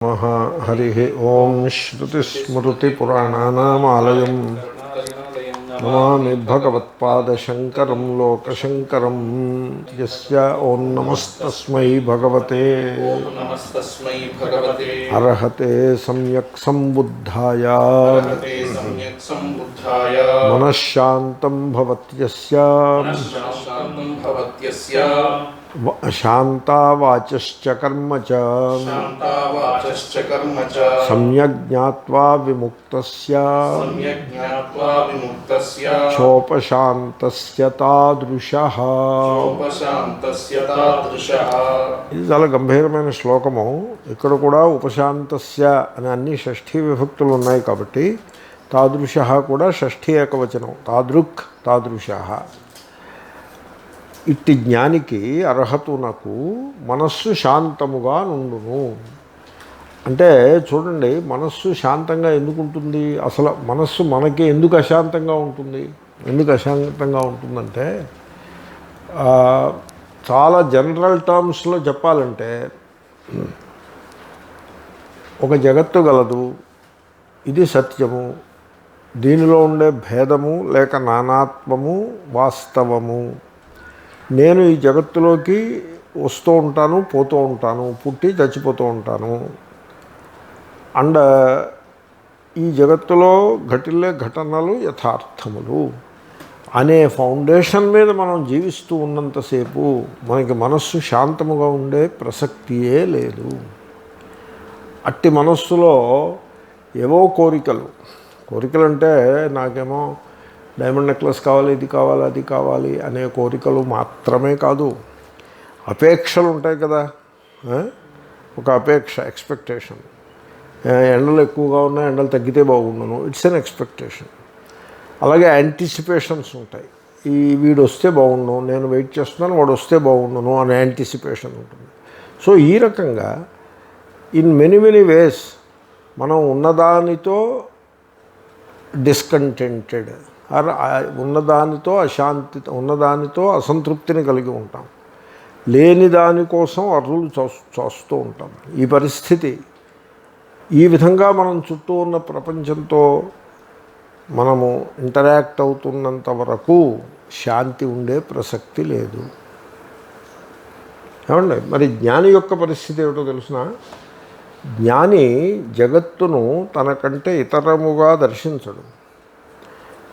हरि ओं श्रुतिस्मृतिपुराणानामालयं नमामि भगवत्पादशङ्करं लोकशङ्करं यस्य ॐ नमस्तस्मै भगवते अर्हते सम्यक् सम्बुद्धाय मनश्शान्तं भवत्यस्य शान्तावाचश्च कर्म च सम्यक् ज्ञात्वा विमुक्तस्य చోపశాంతస్య తాదృశః. ఇది చాలా గంభీరమైన శ్లోకము. ఇక్కడ కూడా ఉపశాంతస్య అనే అన్ని షష్ఠీ విభక్తులు ఉన్నాయి కాబట్టి తాదృశః కూడా షష్ఠీ ఏకవచనం. తాదృక్ తాదృశః. ఇట్టి జ్ఞానికి అర్హతునకు మనస్సు శాంతముగా నుండును. అంటే చూడండి, మనస్సు శాంతంగా ఎందుకు ఉంటుంది? అసలు మనస్సు మనకి ఎందుకు అశాంతంగా ఉంటుంది? ఎందుకు అశాంతంగా ఉంటుందంటే చాలా జనరల్ టర్మ్స్లో చెప్పాలంటే, ఒక జగత్తు గలదు, ఇది సత్యము, దీనిలో ఉండే భేదము లేక నానాత్వము వాస్తవము. నేను ఈ జగత్తులోకి వస్తూ ఉంటాను, పోతూ ఉంటాను, పుట్టి చచ్చిపోతూ ఉంటాను. అండ్ ఈ జగత్తులో ఘటిల్లే ఘటనలు యథార్థములు అనే ఫౌండేషన్ మీద మనం జీవిస్తూ ఉన్నంతసేపు మనకి మనస్సు శాంతముగా ఉండే ప్రసక్తియే లేదు. అట్టి మనస్సులో ఏవో కోరికలు అంటే నాకేమో డైమండ్ నెక్లెస్ కావాలి, ఇది కావాలి, అది కావాలి అనే కోరికలు మాత్రమే కాదు, అపేక్షలు ఉంటాయి కదా. ఒక అపేక్ష, ఎక్స్పెక్టేషన్. ఎండలు ఎక్కువగా ఉన్నాయి, ఎండలు తగ్గితే బాగుండును, ఇట్స్ ఎన్ ఎక్స్పెక్టేషన్. అలాగే యాంటిసిపేషన్స్ ఉంటాయి. వీడు వస్తే బాగుండు, నేను వెయిట్ చేస్తున్నాను, వాడు వస్తే బాగుండును అనే యాంటిసిపేషన్ ఉంటుంది. సో ఈ రకంగా ఇన్ మెనీ వేస్ మనం ఉన్నదానితో డిస్కంటెంటెడ్, ఉన్నదానితో ఉన్నదానితో అసంతృప్తిని కలిగి ఉంటాం. లేని దానికోసం అర్రులు చూస్తూ ఉంటాం. ఈ పరిస్థితి, ఈ విధంగా మనం చుట్టూ ఉన్న ప్రపంచంతో మనము ఇంటరాక్ట్ అవుతున్నంత వరకు శాంతి ఉండే ప్రసక్తి లేదు. ఏమండి? మరి జ్ఞాని యొక్క పరిస్థితి ఏమిటో తెలుసిన? జ్ఞాని జగత్తును తనకంటే ఇతరముగా దర్శించడు.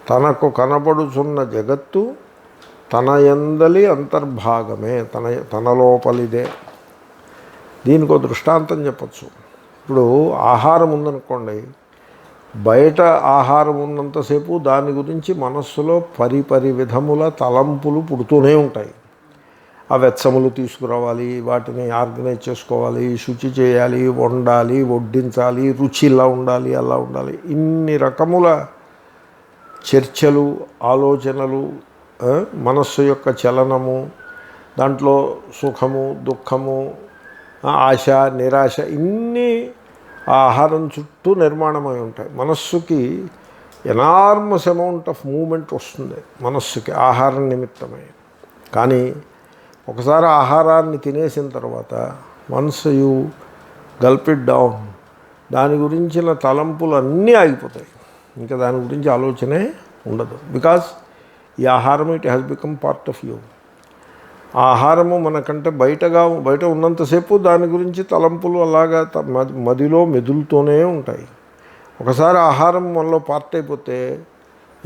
తనకు కనబడుచున్న జగత్తు తన యందలి అంతర్భాగమే, తన లోపలిదే. దీనికో దృష్టాంతం చెప్పచ్చు. ఇప్పుడు ఆహారం ఉందనుకోండి, బయట ఆహారం ఉన్నంతసేపు దాని గురించి మనస్సులో పరిపరి విధముల తలంపులు పుడుతూనే ఉంటాయి. ఆ వెచ్చములు తీసుకురావాలి, వాటిని ఆర్గనైజ్ చేసుకోవాలి, శుచి చేయాలి, వండాలి, వడ్డించాలి, రుచి ఇలా ఉండాలి, అలా ఉండాలి, ఇన్ని రకముల చర్చలు, ఆలోచనలు, మనస్సు యొక్క చలనము, దాంట్లో సుఖము, దుఃఖము, ఆశ, నిరాశ, ఇన్ని ఆహారం చుట్టూ నిర్మాణమై ఉంటాయి. మనస్సుకి ఎనార్మస్ అమౌంట్ ఆఫ్ మూమెంట్ వస్తుంది మనస్సుకి ఆహారం నిమిత్తమై. కానీ ఒకసారి ఆహారాన్ని తినేసిన తర్వాత once you Gulf it down, దాని గురించిన తలంపులు అన్నీ ఆగిపోతాయి. ఇంకా దాని గురించి ఆలోచనే ఉండదు. బికాజ్ ఈ ఆహారం it has become part of you. ఆహారము మనకంటే బయట ఉన్నంతసేపు దాని గురించి తలంపులు అలాగా మదిలో మెదులుతూనే ఉంటాయి. ఒకసారి ఆహారం మనలో పార్ట్ అయిపోతే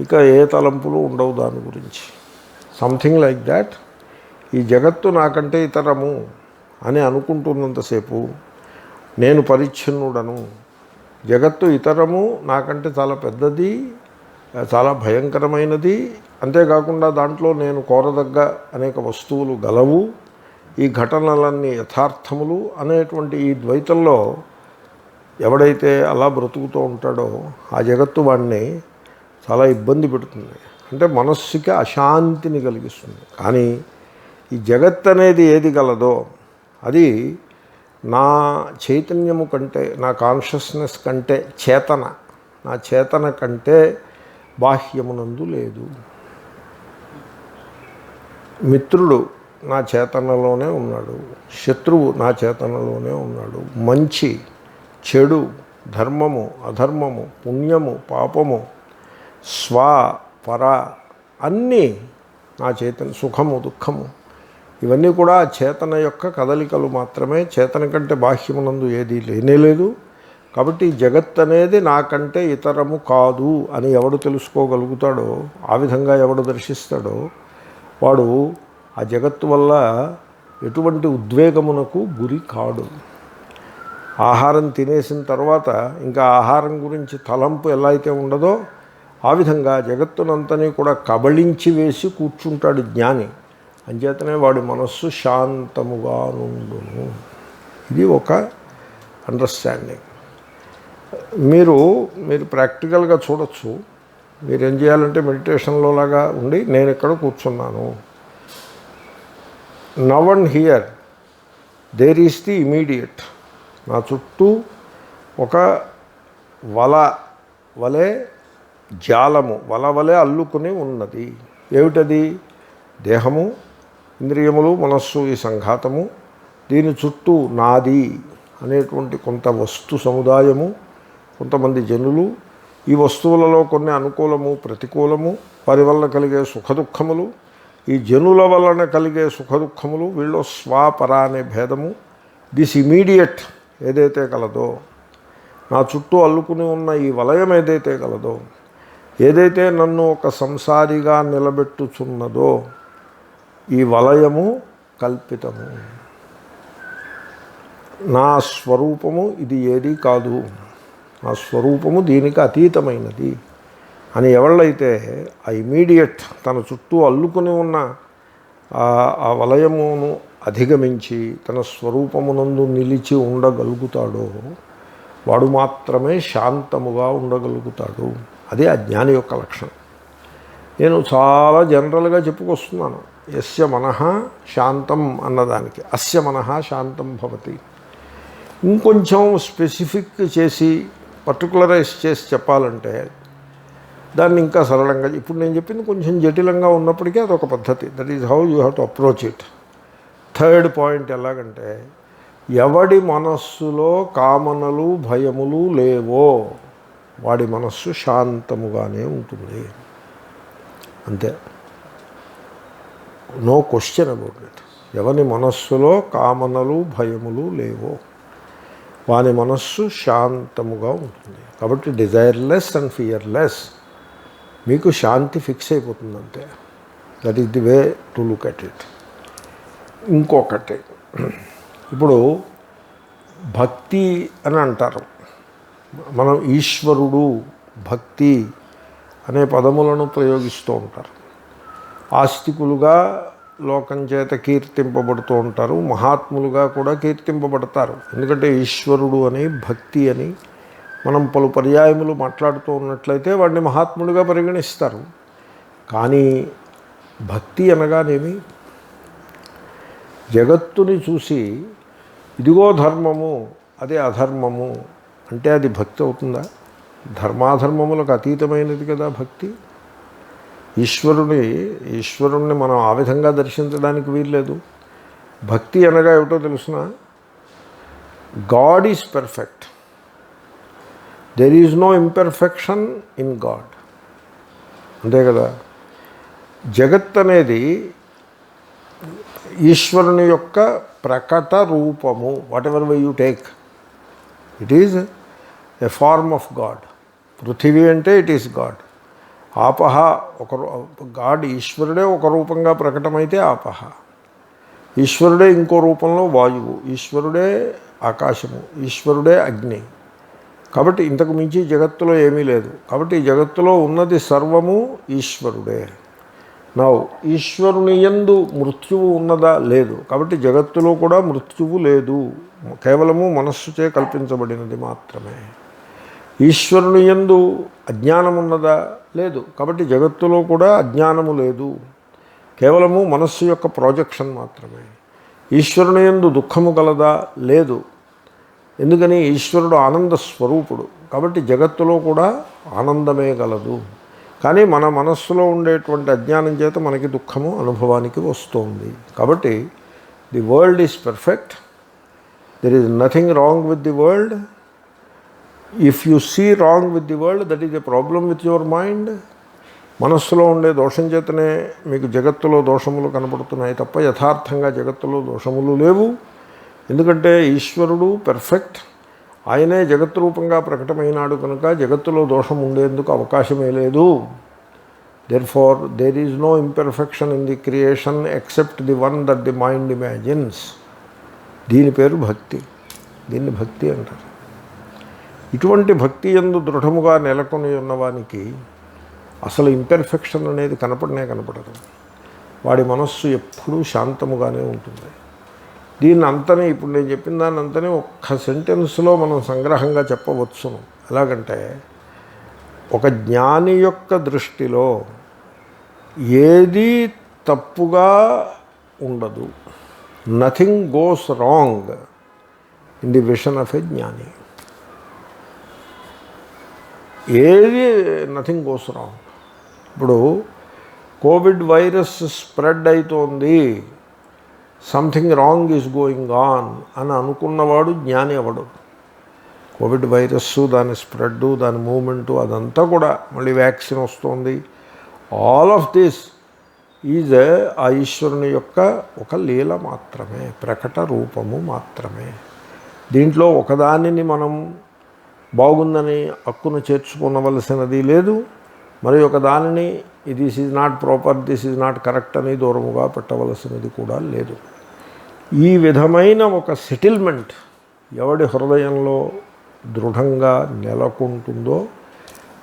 ఇక ఏ తలంపులు ఉండవు దాని గురించి. Something like that. ఈ జగత్తు నాకంటే ఇతరము అని అనుకుంటున్నంతసేపు నేను పరిచ్ఛిన్నుడను, జగత్తు ఇతరము, నాకంటే చాలా పెద్దది, చాలా భయంకరమైనది, అంతేకాకుండా దాంట్లో నేను కోరదగ్గ అనేక వస్తువులు గలవు, ఈ ఘటనలన్నీ యథార్థములు అనేటువంటి ఈ ద్వైతంలో ఎవడైతే అలా బ్రతుకుతూ ఉంటాడో ఆ జగత్తు వాడిని చాలా ఇబ్బంది పెడుతుంది. అంటే మనస్సుకి అశాంతిని కలిగిస్తుంది. కానీ ఈ జగత్ అనేది ఏది గలదో అది నా చైతన్యము కంటే, నా కాన్షియస్నెస్ కంటే, నా చేతన కంటే బాహ్యమునందు లేదు. మిత్రుడు నా చేతనలోనే ఉన్నాడు, శత్రువు నా చేతనలోనే ఉన్నాడు, మంచి చెడు, ధర్మము, అధర్మము, పుణ్యము, పాపము, స్వ, పర అన్నీ నా చైతన్య, సుఖము, దుఃఖము ఇవన్నీ కూడా చేతన యొక్క కదలికలు మాత్రమే. చేతన కంటే బాహ్యమునందు ఏదీ లేనేలేదు. కాబట్టి జగత్ అనేది నాకంటే ఇతరము కాదు అని ఎవడు తెలుసుకోగలుగుతాడో, ఆ విధంగా ఎవడు దర్శిస్తాడో వాడు ఆ జగత్తు వల్ల ఎటువంటి ఉద్వేగమునకు గురి కాడు. ఆహారం తినేసిన తర్వాత ఇంకా ఆహారం గురించి తలంపు ఎలా అయితే ఉండదో ఆ విధంగా జగత్తునంతని కూడా కబళించి వేసి కూర్చుంటాడు జ్ఞాని. అంచేతనే వాడి మనస్సు శాంతముగా నుండును. ఇది ఒక అండర్స్టాండింగ్. మీరు ప్రాక్టికల్గా చూడొచ్చు. మీరు ఏం చేయాలంటే మెడిటేషన్లో లాగా ఉండి నేను ఇక్కడ కూర్చున్నాను. Now and here there is the immediate. నా చుట్టూ ఒక వలే జాలము, వలే అల్లుకుని ఉన్నది. ఏమిటది? దేహము, ఇంద్రియములు, మనస్సు, ఈ సంఘాతము. దీని చుట్టూ నాది అనేటువంటి కొంత వస్తు సముదాయము, కొంతమంది జనులు. ఈ వస్తువులలో కొన్ని అనుకూలము, ప్రతికూలము, వారి వల్ల కలిగే సుఖదుఖములు, ఈ జనుల వలన కలిగే సుఖదుఖములు, వీళ్ళు స్వాపర అనే భేదము. దిస్ ఇమీడియట్ ఏదైతే కలదో, నా చుట్టూ అల్లుకుని ఉన్న ఈ వలయం ఏదైతే కలదో, ఏదైతే నన్ను ఒక సంసారిగా నిలబెట్టుచున్నదో, ఈ వలయము కల్పితము. నా స్వరూపము ఇది ఏదీ కాదు. నా స్వరూపము దీనికి అతీతమైనది అని ఎవళ్ళైతే ఆ ఇమీడియట్ తన చుట్టూ అల్లుకుని ఉన్న ఆ వలయమును అధిగమించి తన స్వరూపమునందు నిలిచి ఉండగలుగుతాడో వాడు మాత్రమే శాంతముగా ఉండగలుగుతాడు. అదే అజ్ఞాని యొక్క లక్షణం. నేను చాలా జనరల్గా చెప్పుకొస్తున్నాను. యస్య మనః శాంతం అన్నదానికి అస్య మనః శాంతం భవతి. ఇంకొంచెం స్పెసిఫిక్ చేసి పర్టికులరైజ్ చేసి చెప్పాలంటే దాన్ని ఇంకా సరళంగా, ఇప్పుడు నేను చెప్పింది కొంచెం జటిలంగా ఉన్నప్పటికీ అదొక పద్ధతి. That is how you have to approach it. Third point ఎలాగంటే, ఎవడి మనస్సులో కామనలు భయములు లేవో వాడి మనస్సు శాంతముగానే ఉంటుంది. అంతే, నో క్వశ్చన్ అబౌట్ ఇట్. ఎవరి మనస్సులో కామనలు భయములు లేవో వాని మనస్సు శాంతముగా ఉంటుంది. కాబట్టి డిజైర్లెస్ అండ్ ఫియర్లెస్, మీకు శాంతి ఫిక్స్ అయిపోతుంది అంతే. That is the way to look at it. ఇంకొకటి, ఇప్పుడు భక్తి అని అంటారు. మనం ఈశ్వరుడు, భక్తి అనే పదములను ప్రయోగిస్తూ ఉంటారు. ఆస్తికులుగా లోకం చేత కీర్తింపబడుతూ ఉంటారు, మహాత్ములుగా కూడా కీర్తింపబడతారు. ఎందుకంటే ఈశ్వరుడు అని, భక్తి అని మనం పలు పర్యాయములు మాట్లాడుతూ ఉన్నట్లయితే వాడిని మహాత్ముడిగా పరిగణిస్తారు. కానీ భక్తి అనగానేమి? జగత్తుని చూసి ఇదిగో ధర్మము, అదే అధర్మము అంటే అది భక్తి అవుతుందా? ధర్మాధర్మములకు అతీతమైనది కదా భక్తి. ఈశ్వరుణ్ణి మనం ఆ విధంగా దర్శించడానికి వీల్లేదు. భక్తి అనగా ఏమిటో తెలుసిన? God is perfect, there is no imperfection in God. అంతే కదా. జగత్ అనేది ఈశ్వరుని యొక్క ప్రకట రూపము. Whatever way you take, it is a form of God. పృథివీ అంటే ఇట్ ఈస్ గాడ్. ఆపహ ఒక గాడ్, ఈశ్వరుడే ఒక రూపంగా ప్రకటమైతే ఆపహ, ఈశ్వరుడే ఇంకో రూపంలో వాయువు, ఈశ్వరుడే ఆకాశము, ఈశ్వరుడే అగ్ని. కాబట్టి ఇంతకు మించి జగత్తులో ఏమీ లేదు. కాబట్టి ఈ జగత్తులో ఉన్నది సర్వము ఈశ్వరుడే. నౌ ఈశ్వరుని యందు మృత్యువు ఉన్నదా? లేదు. కాబట్టి జగత్తులో కూడా మృత్యువు లేదు, కేవలము మనస్సుచే కల్పించబడినది మాత్రమే. ఈశ్వరుని యందు అజ్ఞానం ఉన్నదా? లేదు. కాబట్టి జగత్తులో కూడా అజ్ఞానము లేదు, కేవలము మనస్సు యొక్క ప్రాజెక్షన్ మాత్రమే. ఈశ్వరుని యందు దుఃఖము కలదా? లేదు. ఎందుకని? ఈశ్వరుడు ఆనంద స్వరూపుడు. కాబట్టి జగత్తులో కూడా ఆనందమే గలదు. కానీ మన మనస్సులో ఉండేటువంటి అజ్ఞానం చేత మనకి దుఃఖము అనుభవానికి వస్తుంది. కాబట్టి the world is perfect, there is nothing wrong with the world, if you see wrong with the world, that is a problem with your mind. మనస్సులో ఉండే దోషం చేతనే మీకు జగత్తులో దోషములు కనపడుతున్నాయి తప్ప యథార్థంగా జగత్తులో దోషములు లేవు. ఎందుకంటే ఈశ్వరుడు పెర్ఫెక్ట్, ఆయనే జగత్ రూపంగా ప్రకటమైనాడు కనుక జగత్తులో దోషం ఉండేందుకు అవకాశమే లేదు. Therefore there is no imperfection in the creation except the one that the mind imagines. దీని పేరు భక్తి, దీన్ని భక్తి అంటారు. ఇటువంటి భక్తి యందు దృఢముగా నెలకొని ఉన్నవానికి అసలు ఇంపెర్ఫెక్షన్ అనేది కనపడదు. వాడి మనస్సు ఎప్పుడూ శాంతముగానే ఉంటుంది. దీన్ని అంతనే, ఇప్పుడు నేను చెప్పిన దాన్ని అంతనే ఒక్క సెంటెన్స్లో మనం సంగ్రహంగా చెప్పవచ్చును. ఎలాగంటే, ఒక జ్ఞాని యొక్క దృష్టిలో ఏది తప్పుగా ఉండదు. Nothing goes wrong in the vision of a జ్ఞాని. ఏది నథింగ్ గోస్ రాంగ్. ఇప్పుడు కోవిడ్ వైరస్ స్ప్రెడ్ అవుతోంది, something wrong is going on అని అనుకున్నవాడు జ్ఞాని అవడు. కోవిడ్ వైరస్, దాని స్ప్రెడ్, దాని మూమెంటు, అదంతా కూడా మళ్ళీ వ్యాక్సిన్ వస్తుంది. ఆల్ ఆఫ్ దిస్ ఈజ్ ఆ ఈశ్వరుని యొక్క ఒక లీల మాత్రమే, ప్రకట రూపము మాత్రమే. దీంట్లో ఒకదానిని మనం బాగుందని హక్కును చేర్చుకోవలసినది లేదు, మరి ఒక దానిని this is not proper, this is not correct అని దూరముగా పెట్టవలసినది కూడా లేదు. ఈ విధమైన ఒక సెటిల్మెంట్ ఎవడి హృదయంలో దృఢంగా నెలకొంటుందో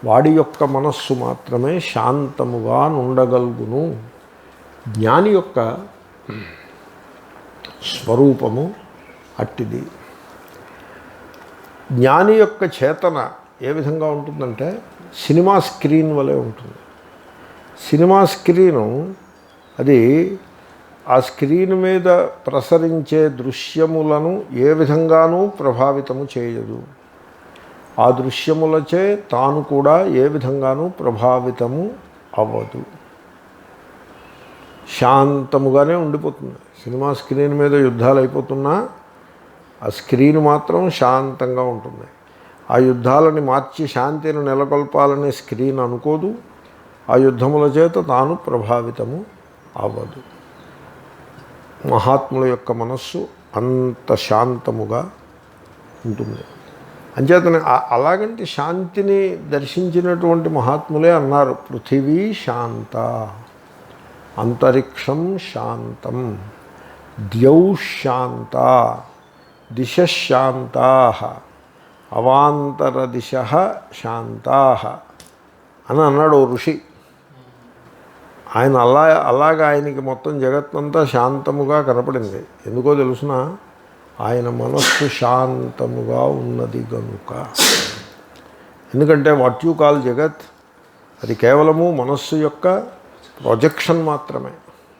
వాడి యొక్క మనస్సు మాత్రమే శాంతముగా ఉండగలుగును. జ్ఞాని యొక్క స్వరూపము అట్టిది. జ్ఞాని యొక్క చేతన ఏ విధంగా ఉంటుందంటే సినిమా స్క్రీన్ వలె ఉంటుంది. సినిమా స్క్రీను అది ఆ స్క్రీన్ మీద ప్రసరించే దృశ్యములను ఏ విధంగానూ ప్రభావితము చేయదు. ఆ దృశ్యములచే తాను కూడా ఏ విధంగానూ ప్రభావితము అవ్వదు. శాంతముగానే ఉండిపోతుంది. సినిమా స్క్రీన్ మీద యుద్ధాలు అయిపోతున్నా ఆ స్క్రీన్ మాత్రం శాంతంగా ఉంటుంది. ఆ యుద్ధాలని మార్చి శాంతిని నెలకొల్పాలనే స్క్రీన్ అనుకోదు. ఆ యుద్ధముల చేత తాను ప్రభావితము అవ్వదు. మహాత్ముల యొక్క మనస్సు అంత శాంతముగా ఉంటుంది. అంచేతనే అలాగంటే శాంతిని దర్శించినటువంటి మహాత్ములే అన్నారు, పృథివీ శాంత, అంతరిక్షం శాంతం, ద్యౌ శాంత, దిశాంతా, అవాంతర దిశ శాంతా అని అన్నాడు ఓ ఋషి. ఆయన అలాగా ఆయనకి మొత్తం జగత్తంతా శాంతముగా కనపడింది. ఎందుకో తెలుసిన, ఆయన మనస్సు శాంతముగా ఉన్నది గనుక. ఎందుకంటే వాట్ యు కాల్ జగత్, అది కేవలము మనస్సు యొక్క ప్రొజెక్షన్ మాత్రమే.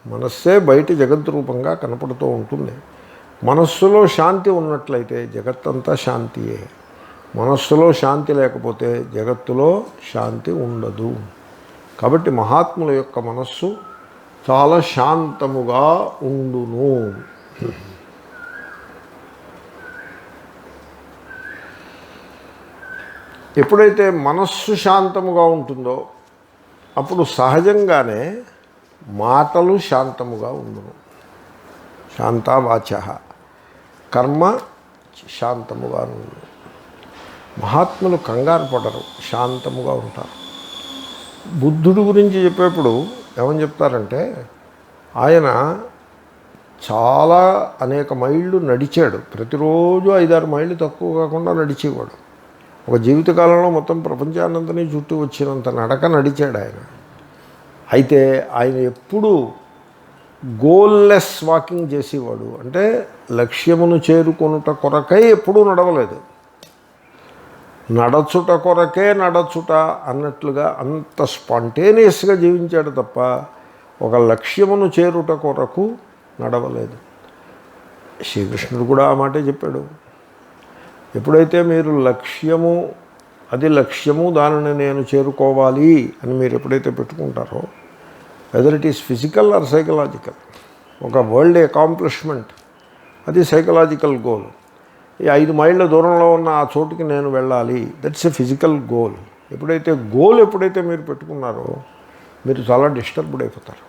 మనస్సే బయట జగత్ రూపంగా కనపడుతూ ఉంటుంది. మనస్సులో శాంతి ఉన్నట్లయితే జగత్తంతా శాంతియే. మనస్సులో శాంతి లేకపోతే జగత్తులో శాంతి ఉండదు. కాబట్టి మహాత్ముల యొక్క మనస్సు చాలా శాంతముగా ఉండును. ఎప్పుడైతే మనస్సు శాంతముగా ఉంటుందో అప్పుడు సహజంగానే మాటలు శాంతముగా ఉండును. శాంతావాచ, కర్మ శాంతముగా ఉండును. మహాత్ములు కంగారు పడరు, శాంతముగా ఉంటారు. బుద్ధుడి గురించి చెప్పేప్పుడు ఏమని చెప్తారంటే, ఆయన చాలా అనేక మైళ్ళు నడిచాడు. ప్రతిరోజు 5-6 మైళ్ళు తక్కువ కాకుండా నడిచేవాడు. ఒక జీవితకాలంలో మొత్తం ప్రపంచాన్నంతని చుట్టూ వచ్చినంత నడక నడిచాడు ఆయన. అయితే ఆయన ఎప్పుడూ గోల్లెస్ వాకింగ్ చేసేవాడు. అంటే లక్ష్యమును చేరుకొనుట కొరకై ఎప్పుడూ నడవలేదు, నడచుట కొరకే నడచుట అన్నట్లుగా అంత స్పాంటేనియస్గా జీవించాడు తప్ప ఒక లక్ష్యమును చేరుట కొరకు నడవలేదు. శ్రీకృష్ణుడు కూడా ఆ మాటే చెప్పాడు. ఎప్పుడైతే మీరు లక్ష్యము, అది లక్ష్యము, దానిని నేను చేరుకోవాలి అని మీరు ఎప్పుడైతే పెట్టుకుంటారో, whether it is physical or psychological, ఒక వరల్డ్ అకాంప్లిష్మెంట్, అది సైకలాజికల్ గోల్. ఈ 5 మైళ్ళ దూరంలో ఉన్న ఆ చోటుకి నేను వెళ్ళాలి, దట్స్ ఎ ఫిజికల్ గోల్. ఎప్పుడైతే మీరు పెట్టుకున్నారో మీరు చాలా డిస్టర్బ్డ్ అయిపోతారు.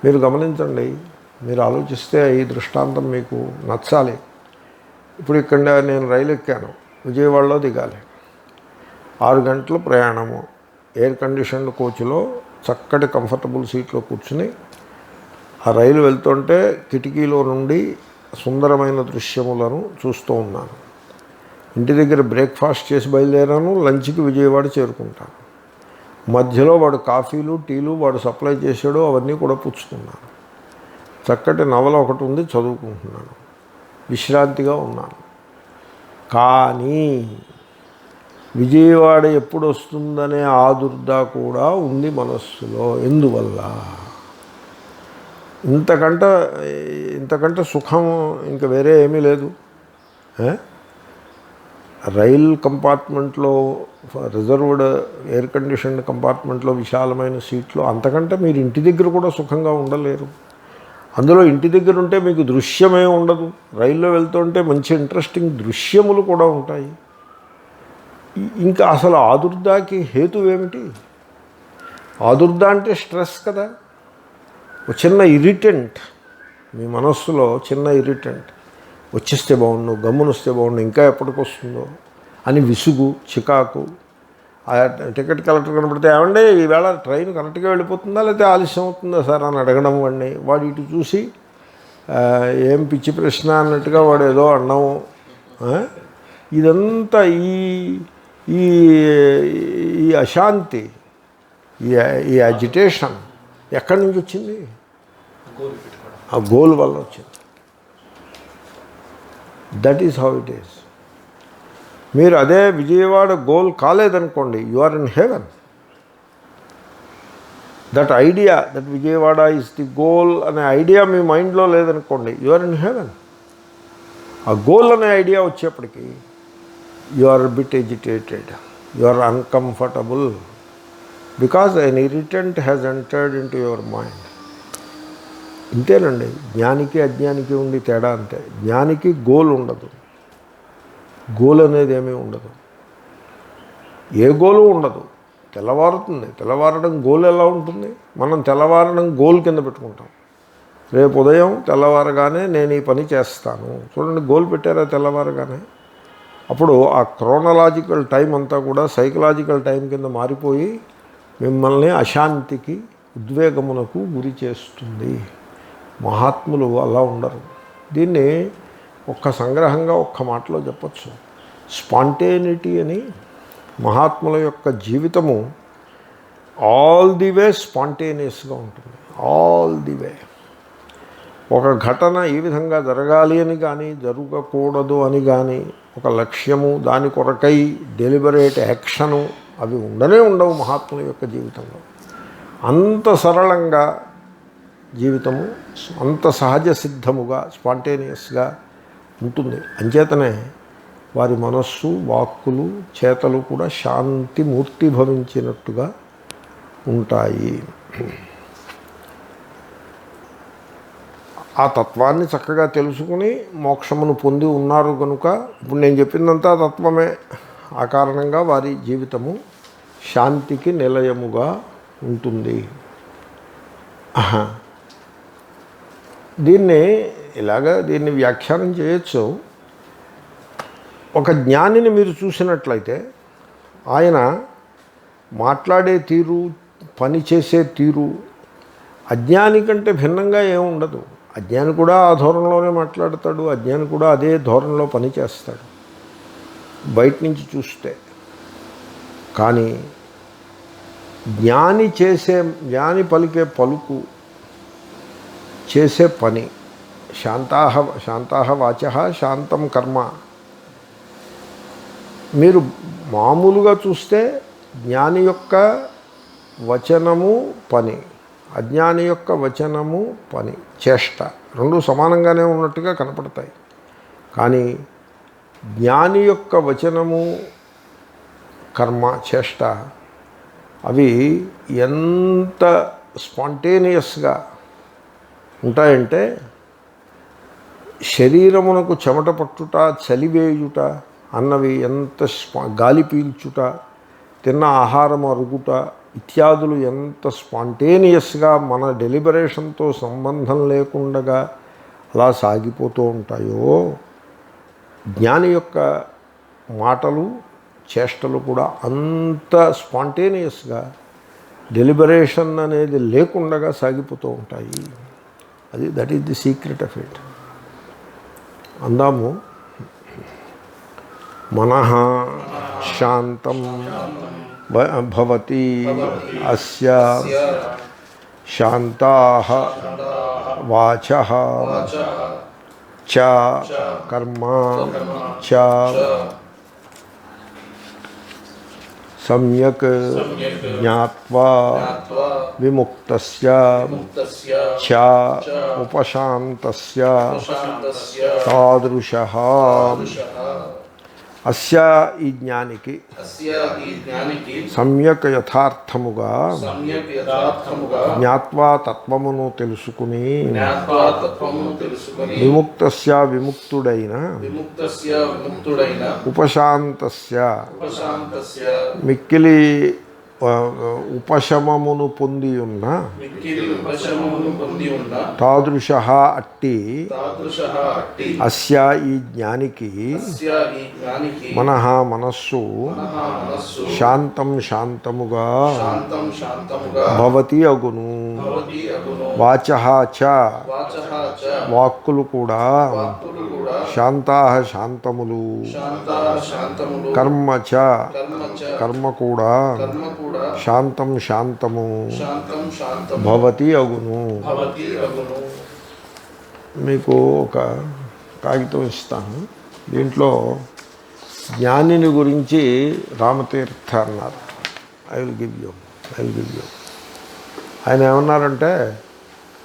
మీరు గమనించండి, మీరు ఆలోచిస్తే ఈ దృష్టాంతం మీకు నచ్చాలి. ఇప్పుడు ఇక్కడ నేను రైలు ఎక్కాను, విజయవాడలో దిగాలి, 6 గంటల ప్రయాణము, ఎయిర్ కండిషన్డ్ కోచ్లో చక్కటి కంఫర్టబుల్ సీట్లో కూర్చుని ఆ రైలు వెళ్తుంటే కిటికీలో నుండి సుందరమైన దృశ్యములను చూస్తూ ఉన్నాను. ఇంటి దగ్గర బ్రేక్ఫాస్ట్ చేసి బయలుదేరాను, లంచ్కి విజయవాడ చేరుకుంటాను. మధ్యలో వాడు కాఫీలు టీలు వాడు సప్లై చేసాడో అవన్నీ కూడా పుచ్చుకున్నాను. చక్కటి నవల ఒకటి ఉంది, చదువుకుంటున్నాను, విశ్రాంతిగా ఉన్నాను. కానీ విజయవాడ ఎప్పుడు వస్తుందనే ఆదుర్దా కూడా ఉంది మనస్సులో. ఎందువల్ల? ఇంతకంటే సుఖం ఇంకా వేరే ఏమీ లేదు. రైల్ కంపార్ట్మెంట్లో, రిజర్వ్డ్ ఎయిర్ కండిషన్డ్ కంపార్ట్మెంట్లో విశాలమైన సీట్లో అంతకంటే మీరు ఇంటి దగ్గర కూడా సుఖంగా ఉండలేరు. అందులో ఇంటి దగ్గర ఉంటే మీకు దృశ్యమే ఉండదు. రైల్లో వెళ్తుంటే మంచి ఇంట్రెస్టింగ్ దృశ్యములు కూడా ఉంటాయి. ఇంకా అసలు ఆదుర్దాకి హేతు ఏమిటి? ఆదుర్దా అంటే స్ట్రెస్ కదా. ఒక చిన్న ఇరిటెంట్ మీ మనస్సులో, చిన్న ఇరిటెంట్ వచ్చేస్తే బాగుండు, గమ్మునొస్తే బాగుండు, ఇంకా ఎప్పటికి వస్తుందో అని విసుగు, చికాకు. ఆ టికెట్ కలెక్టర్ కనపడితే, ఏమంటే ఈవేళ ట్రైన్ కరెక్ట్గా వెళ్ళిపోతుందా లేకపోతే ఆలస్యం అవుతుందా సార్ అని అడగడం. వాడు ఇటు చూసి ఏం పిచ్చి ప్రశ్న అన్నట్టుగా వాడు ఏదో అన్నాము. ఇదంతా ఈ ఈ అశాంతి, ఈ అజిటేషన్ ఎక్కడి నుంచి వచ్చింది? ఆ గోల్ వల్ల వచ్చింది. That is how it is. మీరు అదే విజయవాడ గోల్ కాలేదనుకోండి, you are in heaven. That idea, that Vijayawada is the goal అనే ఐడియా మీ మైండ్లో లేదనుకోండి, యు ఆర్ ఇన్ హెవెన్. ఆ గోల్ అనే ఐడియా వచ్చేప్పటికి you are bit agitated, you are uncomfortable, because an irritant has entered into your mind. ఇంతేనండి, జ్ఞానికి అజ్ఞానికి ఉండి తేడా అంతే. జ్ఞానికి గోల్ ఉండదు, గోల్ అనేది ఏమీ ఉండదు, ఏ గోలు ఉండదు. తెల్లవారుతుంది, తెల్లవారడం గోల్ ఎలా ఉంటుంది? మనం తెల్లవారడం గోల్ కింద పెట్టుకుంటాం. రేపు ఉదయం తెల్లవారగానే నేను ఈ పని చేస్తాను, చూడండి, గోల్ పెట్టారా తెల్లవారగానే. అప్పుడు ఆ క్రోనలాజికల్ టైం అంతా కూడా సైకలాజికల్ టైం కింద మారిపోయి మిమ్మల్ని అశాంతికి, ఉద్వేగమునకు గురి చేస్తుంది. మహాత్ములు అలా ఉండరు. దీన్ని ఒక్క సంగ్రహంగా ఒక్క మాటలో చెప్పచ్చు, స్పాంటేనిటీ అని. మహాత్ముల యొక్క జీవితము ఆల్ ది వే స్పాంటేనియస్గా ఉంటుంది, ఆల్ ది వే. ఒక ఘటన ఈ విధంగా జరగాలి అని కానీ జరగకూడదు అని కానీ ఒక లక్ష్యము, దాని కొరకై డెలిబరేట్ యాక్షను అవి ఉండవు మహాత్ముల యొక్క జీవితంలో. అంత సరళంగా జీవితము, అంత సహజ సిద్ధముగా, స్పాంటేనియస్గా ఉంటుంది. అంచేతనే వారి మనస్సు, వాక్కులు, చేతలు కూడా శాంతి మూర్తి భవించినట్టుగా ఉంటాయి. ఆ తత్వాన్ని చక్కగా తెలుసుకుని మోక్షమును పొంది ఉన్నారు కనుక ఇప్పుడు నేను చెప్పిందంతా తత్వమే. ఆ కారణంగా వారి జీవితము శాంతికి నిలయముగా ఉంటుంది. దీన్ని వ్యాఖ్యానం చేయొచ్చు. ఒక జ్ఞానిని మీరు చూసినట్లయితే ఆయన మాట్లాడే తీరు, పని చేసే తీరు అజ్ఞాని కంటే భిన్నంగా ఏముండదు. అజ్ఞాని కూడా ఆ ధోరణిలోనే మాట్లాడతాడు, అజ్ఞాని కూడా అదే ధోరణిలో పని చేస్తాడు బయట నుంచి చూస్తే. కానీ జ్ఞాని పలికే పలుకు, చేసే పని, శాంతాహ వాచః శాంతం కర్మ. మీరు మామూలుగా చూస్తే జ్ఞాని యొక్క వచనము పని, అజ్ఞాని యొక్క వచనము పని, చేష్ట రెండు సమానంగానే ఉన్నట్టుగా కనపడతాయి. కానీ జ్ఞాని యొక్క వచనము, కర్మ, చేష్ట అవి ఎంత స్పాంటేనియస్గా ఉంటాయంటే శరీరమునకు చెమట పట్టుట, చలివేయుట అన్నవి ఎంత గాలి పీల్చుట, తిన్న ఆహారం అరుగుట ఇత్యాదులు ఎంత స్పాంటేనియస్గా మన డెలిబరేషన్తో సంబంధం లేకుండగా అలా సాగిపోతూ ఉంటాయో, జ్ఞాని యొక్క మాటలు చేష్టలు కూడా అంత స్పాంటేనియస్గా డెలిబరేషన్ అనేది లేకుండగా సాగిపోతూ ఉంటాయి. That is the secret of it. అందాము. మనః శాంతం భవతి అస్య శాంతాః వాచః చ కర్మ చ సమ్యక్ జ్ఞాత్వా విముక్తస్య చ ఉపశాంతస్య తాదృశః. అస్య ఈ జ్ఞానికి సమ్యక్ యథార్థముగా జ్ఞాత్వా తత్వమును తెలుసుకుని విముక్తస్య విముక్తుడైన ఉపశాంతస్య మిక్కిలి ఉపశమమును పొంది ఉన్న తాదృశ అట్టి అస్య ఈ జ్ఞానికి మనః మనస్సు శాంతం శాంతముగా భవతి అగును. వాచః చ వాక్కులు కూడా శాంతాః శాంతములు, కర్మ చ కర్మ కూడా శాంతం శాంతము భవతి అగును. మీకు ఒక కాగితం ఇస్తాను. దీంట్లో జ్ఞానిని గురించి రామతీర్థ అన్నారు. I will give you. ఆయన ఏమన్నారంటే,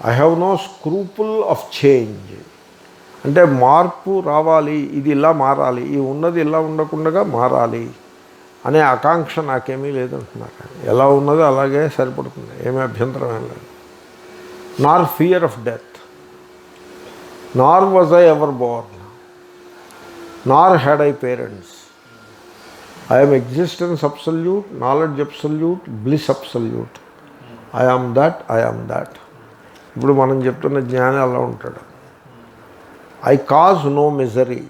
I have no scruple of change. అంటే మార్పు రావాలి, ఇది ఇలా మారాలి, ఈ ఉన్నది ఇలా ఉండకుండా మారాలి అనే ఆకాంక్ష నాకేమీ లేదంటున్నారు. ఎలా ఉన్నదో అలాగే సరిపడుతుంది, ఏమీ అభ్యంతరం ఏం లేదు. Nor fear of death, nor was I ever born, nor had I parents. I am existence absolute, knowledge absolute, bliss absolute. I am that. ఇప్పుడు మనం చెప్తున్న జ్ఞాని అలా ఉంటాడు. I cause no misery,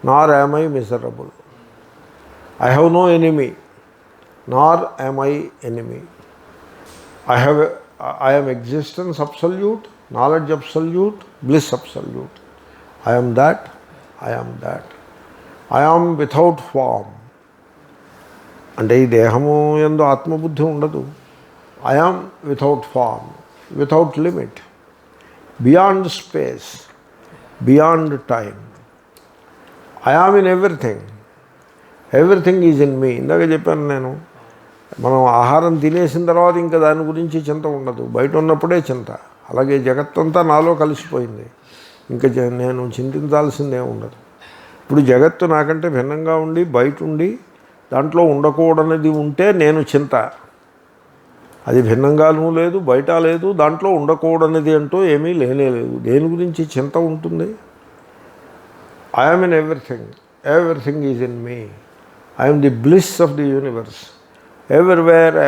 nor am I miserable. I have no enemy, nor am I enemy. I am existence absolute, knowledge absolute, bliss absolute. I am that. I am without form. అంటే ఈ దేహము యందు ఆత్మబుద్ధి ఉండదు. I am without form, without limit, beyond space, beyond time. I am in everything is in me. ఇందాక చెప్పాను నేను, మనం ఆహారం తినేసిన తర్వాత ఇంకా దాని గురించి చింత ఉండదు, బయట ఉన్నప్పుడే చింత. అలాగే జగత్తంతా నాలో కలిసిపోయింది, ఇంకా నేను చింతించాల్సిందే ఉండదు. ఇప్పుడు జగత్తు నాకంటే భిన్నంగా ఉండి బయట ఉండి దాంట్లో ఉండకూడనిది ఉంటే నేను చింత. అది భిన్నంగానూ లేదు, బయట లేదు, దాంట్లో ఉండకూడనిది అంటూ ఏమీ లేనేలేదు. దేని గురించి చింత ఉంటుంది? I am in everything is in me. I am the bliss of the universe. Everywhere I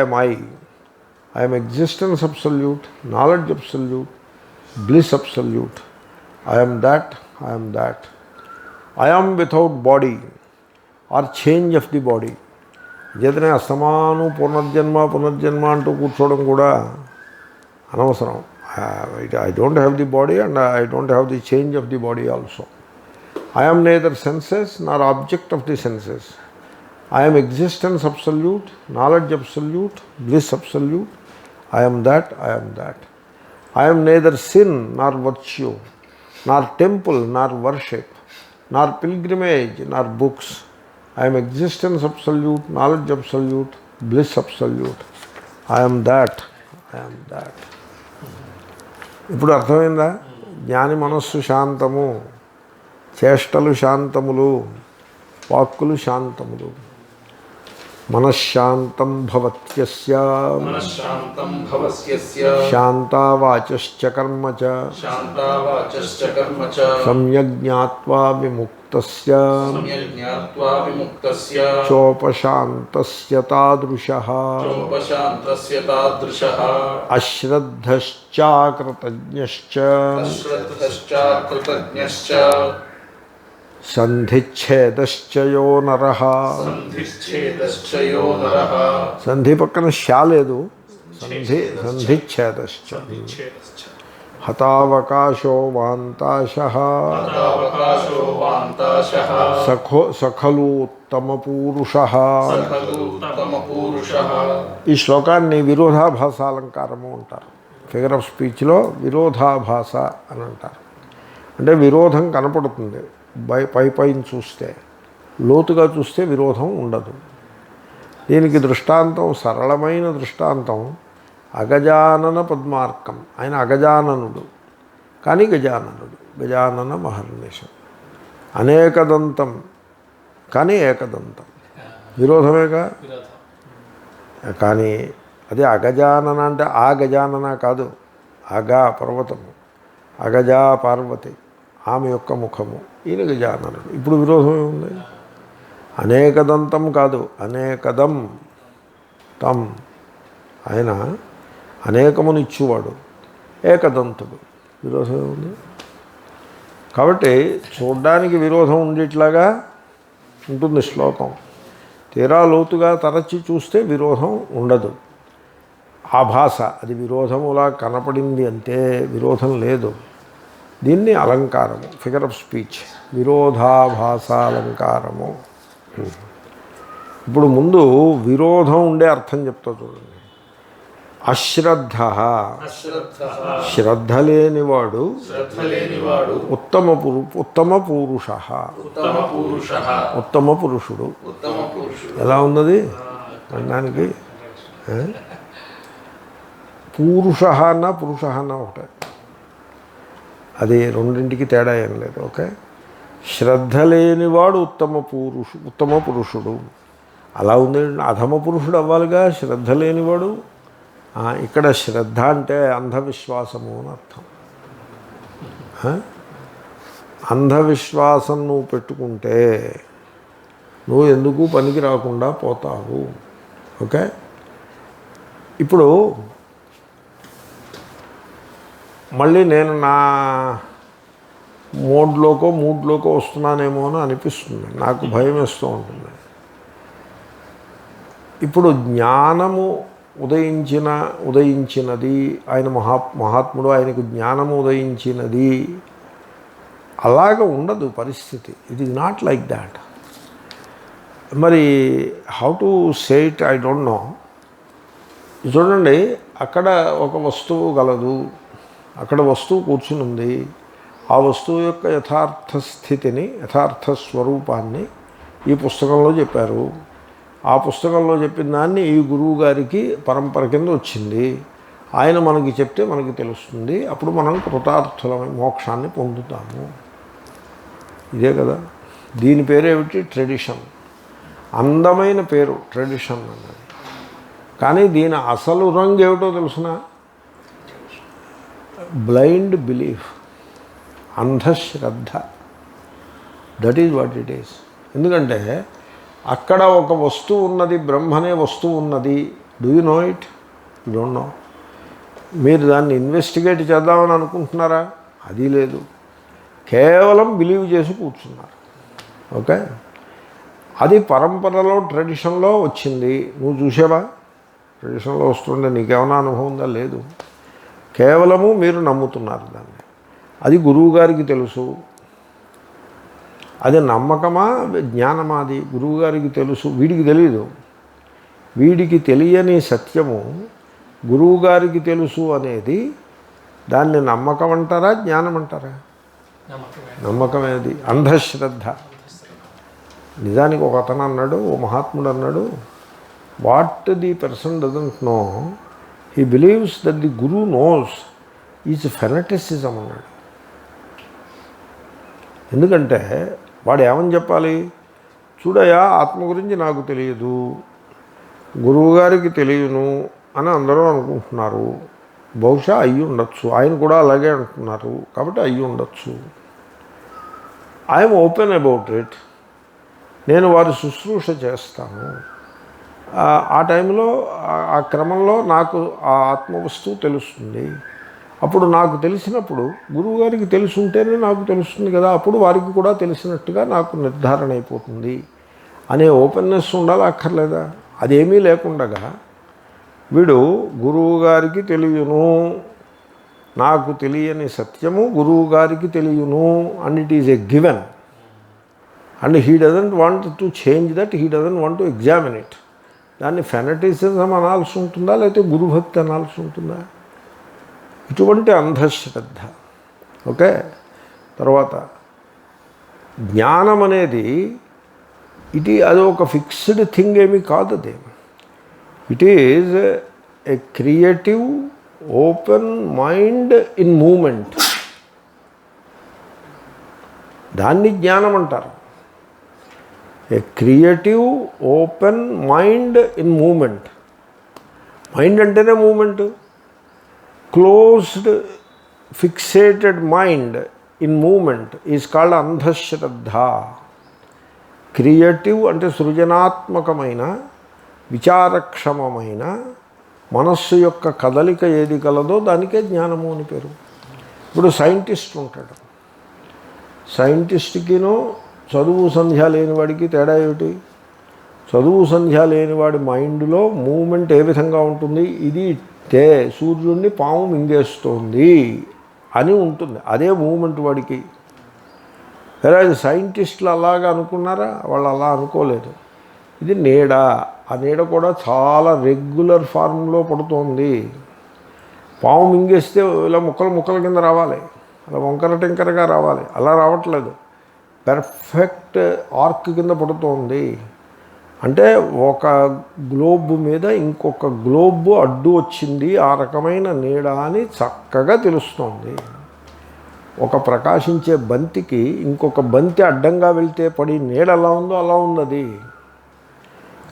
am existence absolute, knowledge absolute, bliss absolute. I am that. I am without body or change of the body. చేతనే అస్తమాను పునర్జన్మ అంటూ కూర్చోవడం కూడా అనవసరం. I don't have the body and I don't have the change of the body also. I am neither senses nor object of the senses. I am existence absolute, knowledge absolute, bliss absolute. I am that. I am neither sin nor virtue, nor temple nor worship, nor pilgrimage nor books. I am existence absolute, knowledge absolute, bliss absolute. I am that. ఇప్పుడు అర్థమైందా? జ్ఞాని మనస్సు శాంతము, చేష్టలు శాంతములు, వాక్కులు శాంతములు. మనశ్శాంతం భవత్యస్య శాంతా వాచశ్చ కర్మ చ సమ్యక్ జ్ఞాత్వా విముక్తస్య చోపశాంతస్య తాదృశః అశ్రద్ధశ్చాకృతజ్ఞశ్చ సంధిచ్ఛేదశ్చ యో నరః. సంధి పక్కన షా లేదు, సంధిచ్ఛేదశ్చ. హతావకాశో వాంతాశః సఖలు ఉత్తమపూరుషః. ఈ శ్లోకాన్ని విరోధాభాసాలంకారము అంటారు. ఫిగర్ ఆఫ్ స్పీచ్లో విరోధాభాస అని అంటారు. అంటే విరోధం కనపడుతుంది పైన చూస్తే, లోతుగా చూస్తే విరోధం ఉండదు. దీనికి దృష్టాంతం, సరళమైన దృష్టాంతం అగజానన పద్మార్కం. ఆయన అగజాననుడు కానీ గజాననుడు, గజానన మహర్నిషం. అనేకదంతం కానీ ఏకదంతం, విరోధమేగా. కానీ అదే అగజానన అంటే ఆ గజానన కాదు, అగా పర్వతము, అగజా పార్వతి ఆమె యొక్క ముఖము, ఈయన గజాననుడు. ఇప్పుడు విరోధం ఏముంది? అనేకదంతం కాదు, అనేకదం తం. ఆయన అనేకమునిచ్చువాడు, ఏకదంతుడు. విరోధం ఏముంది? కాబట్టి చూడ్డానికి విరోధం ఉండేట్లాగా ఉంటుంది శ్లోకం. తీరా లోతుగా తరచి చూస్తే విరోధం ఉండదు. ఆ భాష అది విరోధములా కనపడింది అంతే, విరోధం లేదు. దీన్ని అలంకారము, ఫిగర్ ఆఫ్ స్పీచ్, విరోధాభాసాలంకారము. ఇప్పుడు ముందు విరోధం ఉండే అర్థం చెప్తా చూడండి. అశ్రద్ధ, శ్రద్ధ లేనివాడు ఉత్తమ పురుషుడు. ఎలా ఉన్నది అనడానికి? పూరుష అన్న పురుష అన్న ఒకటే, అది రెండింటికి తేడా ఏం లేదు. ఓకే, శ్రద్ధ లేనివాడు ఉత్తమ పురుషుడు. అలా ఉంది. అధమ పురుషుడు అవ్వాలిగా శ్రద్ధ లేనివాడు. ఇక్కడ శ్రద్ధ అంటే అంధవిశ్వాసము అని అర్థం. అంధవిశ్వాసం నువ్వు పెట్టుకుంటే నువ్వు ఎందుకు పనికి రాకుండా పోతావు. ఓకే, ఇప్పుడు మళ్ళీ నేను నా మూడ్లోకో వస్తున్నానేమో అని అనిపిస్తుంది, నాకు భయం వేస్తూ ఉంటుంది. ఇప్పుడు జ్ఞానము ఉదయించినది, ఆయన మహాత్ముడు, ఆయనకు జ్ఞానము ఉదయించినది, అలాగ ఉండదు పరిస్థితి. It is not like that. మరి how to say it, I don't know. చూడండి, అక్కడ ఒక వస్తువు గలదు, అక్కడ వస్తువు కూర్చుని ఉంది. ఆ వస్తువు యొక్క యథార్థ స్థితిని, యథార్థ స్వరూపాన్ని ఈ పుస్తకంలో చెప్పారు. ఆ పుస్తకంలో చెప్పిన దాన్ని ఈ గురువు గారికి పరంపర కింద వచ్చింది. ఆయన మనకి చెప్తే మనకి తెలుస్తుంది. అప్పుడు మనం కృతార్థులమైన మోక్షాన్ని పొందుతాము. ఇదే కదా దీని పేరేమిటి? ట్రెడిషన్. అందమైన పేరు ట్రెడిషన్ అన్నది. కానీ దీని అసలు రంగు ఏమిటో తెలుసిన? బ్లైండ్ బిలీఫ్, అంధశ్రద్ధ. That is what it is. ఎందుకంటే అక్కడ ఒక వస్తువు ఉన్నది, బ్రహ్మనే వస్తువు ఉన్నది. Do you know it? You don't know. మీరు దాన్ని ఇన్వెస్టిగేట్ చేద్దామని అనుకుంటున్నారా? అది లేదు. కేవలం బిలీవ్ చేసి కూర్చున్నారు. ఓకే, అది పరంపరలో ట్రెడిషన్లో వచ్చింది. నువ్వు చూసావా? ట్రెడిషన్లో వస్తుండే నీకేమైనా అనుభవం ఉందా? లేదు. కేవలము మీరు నమ్ముతున్నారు దాన్ని. అది గురువుగారికి తెలుసు. అది నమ్మకమా జ్ఞానమా? అది గురువుగారికి తెలుసు, వీడికి తెలియదు. వీడికి తెలియని సత్యము గురువుగారికి తెలుసు అనేది దాన్ని నమ్మకం అంటారా, జ్ఞానం అంటారా? నమ్మకమేది, అంధశ్రద్ధ. నిజానికి ఒక అతను అన్నాడు, ఓ మహాత్ముడు అన్నాడు, what the person doesn't know, he believes that the guru knows is fanaticism అన్నాడు. ఎందుకంటే వాడు ఏమని చెప్పాలి? చూడయా, ఆత్మ గురించి నాకు తెలియదు, గురువుగారికి తెలియను అని అందరూ అనుకుంటున్నారు. బహుశా అయ్యి ఉండొచ్చు, ఆయన కూడా అలాగే అంటున్నారు కాబట్టి అయ్యి ఉండొచ్చు. I'm open about it. నేను వారి శుశ్రూష చేస్తాను. ఆ టైంలో ఆ క్రమంలో నాకు ఆ ఆత్మవస్తువు తెలుస్తుంది. అప్పుడు నాకు తెలిసినప్పుడు గురువుగారికి తెలుసుంటేనే నాకు తెలుస్తుంది కదా, అప్పుడు వారికి కూడా తెలిసినట్టుగా నాకు నిర్ధారణ అయిపోతుంది అనే ఓపెన్నెస్ ఉండాలి, అక్కర్లేదా? అదేమీ లేకుండగా వీడు గురువుగారికి తెలియను, నాకు తెలియని సత్యము గురువుగారికి తెలియను, and it is a given, and he doesn't want to change that, he doesn't want to examine it. దాన్ని ఫెనటిసిజం అనాల్సి ఉంటుందా, లేకపోతే గురుభక్తి అనాల్సి ఉంటుందా? ఇటువంటి అంధశ్రద్ధ. ఓకే. తర్వాత జ్ఞానం అనేది అది ఒక ఫిక్స్డ్ థింగ్ ఏమీ కాదు. అది it is a creative open mind in moment. దాన్ని జ్ఞానం అంటారు. A creative open mind in moment. Mind అంటేనే moment. Closed fixated mind in moment is called అంధశ్రద్ధ. క్రియేటివ్ అంటే సృజనాత్మకమైన విచారక్షమమైన మనస్సు యొక్క కదలిక ఏది కలదో దానికే జ్ఞానము అని పేరు. ఇప్పుడు సైంటిస్ట్ ఉంటాడు. సైంటిస్ట్కినో చదువు సంధ్య లేనివాడికి తేడా ఏమిటి? చదువు సంధ్య లేనివాడి మైండ్లో మూమెంట్ ఏ విధంగా ఉంటుంది? ఇది సూర్యుడిని పాము మింగేస్తోంది అని ఉంటుంది. అదే మూమెంట్ వాడికి. వేరే సైంటిస్టులు అలాగా అనుకున్నారా? వాళ్ళు అలా అనుకోలేదు. ఇది నీడ. ఆ నీడ కూడా చాలా రెగ్యులర్ ఫార్మ్లో పడుతోంది. పాము మింగేస్తే ఇలా ముక్కలు ముక్కల కింద రావాలి, అలా వంకర టింకరగా రావాలి. అలా రావట్లేదు, పెర్ఫెక్ట్ ఆర్క్ కింద పడుతోంది. అంటే ఒక గ్లోబ్ మీద ఇంకొక గ్లోబ్ అడ్డు వచ్చింది, ఆ రకమైన నీడ అని చక్కగా తెలుస్తోంది. ఒక ప్రకాశించే బంతికి ఇంకొక బంతి అడ్డంగా వెళ్తే పడి నీడ ఎలా ఉందో అలా ఉంది అది.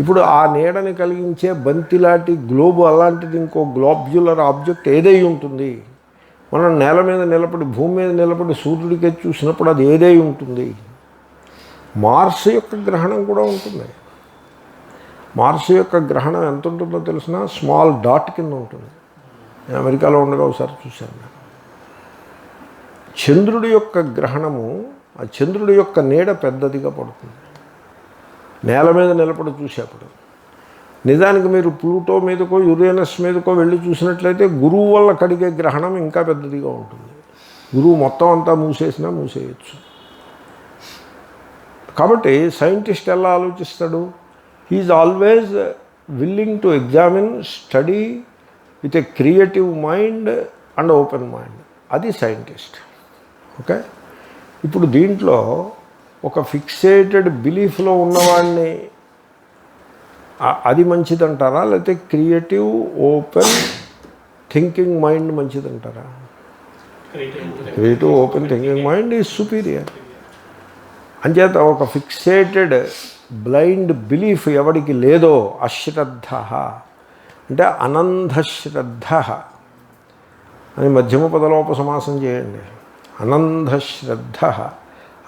ఇప్పుడు ఆ నీడని కలిగించే బంతిలాంటి గ్లోబు అలాంటిది ఇంకో గ్లోబ్యులర్ ఆబ్జెక్ట్ ఏదై ఉంటుంది? మనం నేల మీద నిలబడి భూమి మీద నిలబడి సూర్యుడికి చూసినప్పుడు అది ఏదై ఉంటుంది? మార్స్ యొక్క గ్రహణం కూడా ఉంటుంది. మార్స్ యొక్క గ్రహణం ఎంత ఉంటుందో తెలిసిన స్మాల్ డాట్ కింద ఉంటుంది. నేను అమెరికాలో ఉండగా ఒకసారి చూశాను. చంద్రుడి యొక్క గ్రహణము, ఆ చంద్రుడి యొక్క నీడ పెద్దదిగా పడుతుంది నేల మీద నిలబడి చూసేప్పుడు. నిజానికి మీరు ప్లూటో మీదకో యురేనస్ మీదకో వెళ్ళి చూసినట్లయితే గురువు వల్ల కడిగే గ్రహణం ఇంకా పెద్దదిగా ఉంటుంది. గురువు మొత్తం అంతా మూసేసినా మూసేయచ్చు. కాబట్టి సైంటిస్ట్ ఎలా ఆలోచిస్తాడు? He is always willing to examine, study with a creative mind and open mind. అది సైంటిస్ట్. ఓకే. ఇప్పుడు దీంట్లో ఒక ఫిక్సేటెడ్ బిలీఫ్లో ఉన్నవాడిని అది మంచిదంటారా, లేకపోతే క్రియేటివ్ ఓపెన్ థింకింగ్ మైండ్ మంచిదంటారా? Creative open thinking mind is superior. అంచేత ఒక ఫిక్సేటెడ్ బ్లైండ్ బిలీఫ్ ఎవడికి లేదో అశ్రద్ధ అంటే అనంధశ్రద్ధ అని మధ్యమ పదలోప సమాసం చేయండి. అనంధశ్రద్ధ.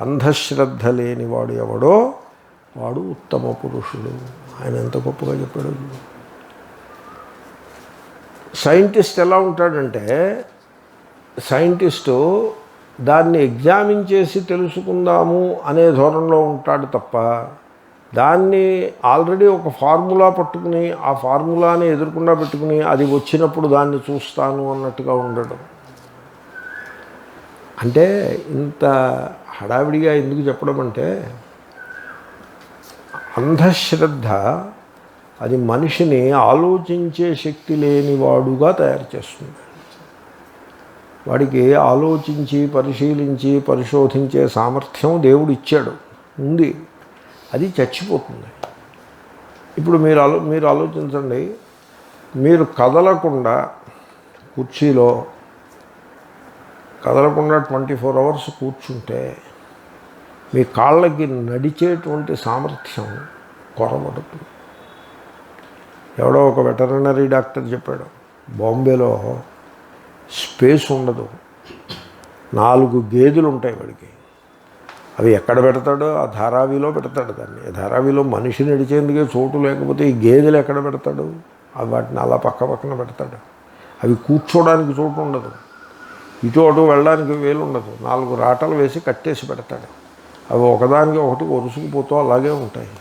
అంధశ్రద్ధ లేనివాడు ఎవడో వాడు ఉత్తమ పురుషుడు. ఆయన ఎంత గొప్పగా చెప్పాడు. సైంటిస్ట్ ఎలా ఉంటాడంటే, సైంటిస్టు దాన్ని ఎగ్జామిన్ చేసి తెలుసుకుందాము అనే ధోరణిలో ఉంటాడు తప్ప, దాన్ని ఆల్రెడీ ఒక ఫార్ములా పట్టుకుని ఆ ఫార్ములాని ఎదుర్కొండా పెట్టుకుని అది వచ్చినప్పుడు దాన్ని చూస్తాను అన్నట్టుగా ఉండడం. అంటే ఇంత హడావిడిగా ఎందుకు చెప్పడం అంటే, అంధశ్రద్ధ అది మనిషిని ఆలోచించే శక్తి లేనివాడుగా తయారు చేస్తుంది. వాడికి ఆలోచించి పరిశీలించి పరిశోధించే సామర్థ్యం దేవుడు ఇచ్చాడు, ఉంది. అది చచ్చిపోతుంది. ఇప్పుడు మీరు ఆలోచించండి. మీరు కదలకుండా కుర్చీలో కదలకుండా 24 hours కూర్చుంటే మీ కాళ్ళకి నడిచేటువంటి సామర్థ్యం కొరబడుతుంది. ఎవడో ఒక వెటర్నరీ డాక్టర్ చెప్పాడు, బాంబేలో స్పేస్ ఉండదు, 4 గేదెలు ఉంటాయి వాడికి. అవి ఎక్కడ పెడతాడో ఆ ధారావిలో పెడతాడు దాన్ని. ధారావిలో మనిషి నడిచేందుకే చోటు లేకపోతే ఈ గేదెలు ఎక్కడ పెడతాడు? అవి వాటిని అలా పక్క పక్కన పెడతాడు. అవి కూర్చోడానికి చోటు ఉండదు, ఇటు అటు వెళ్ళడానికి వేలు ఉండదు. 4 రాటలు వేసి కట్టేసి పెడతాడు. అవి ఒకదానికి ఒకటి ఒరుసుకుపోతూ అలాగే ఉంటాయి.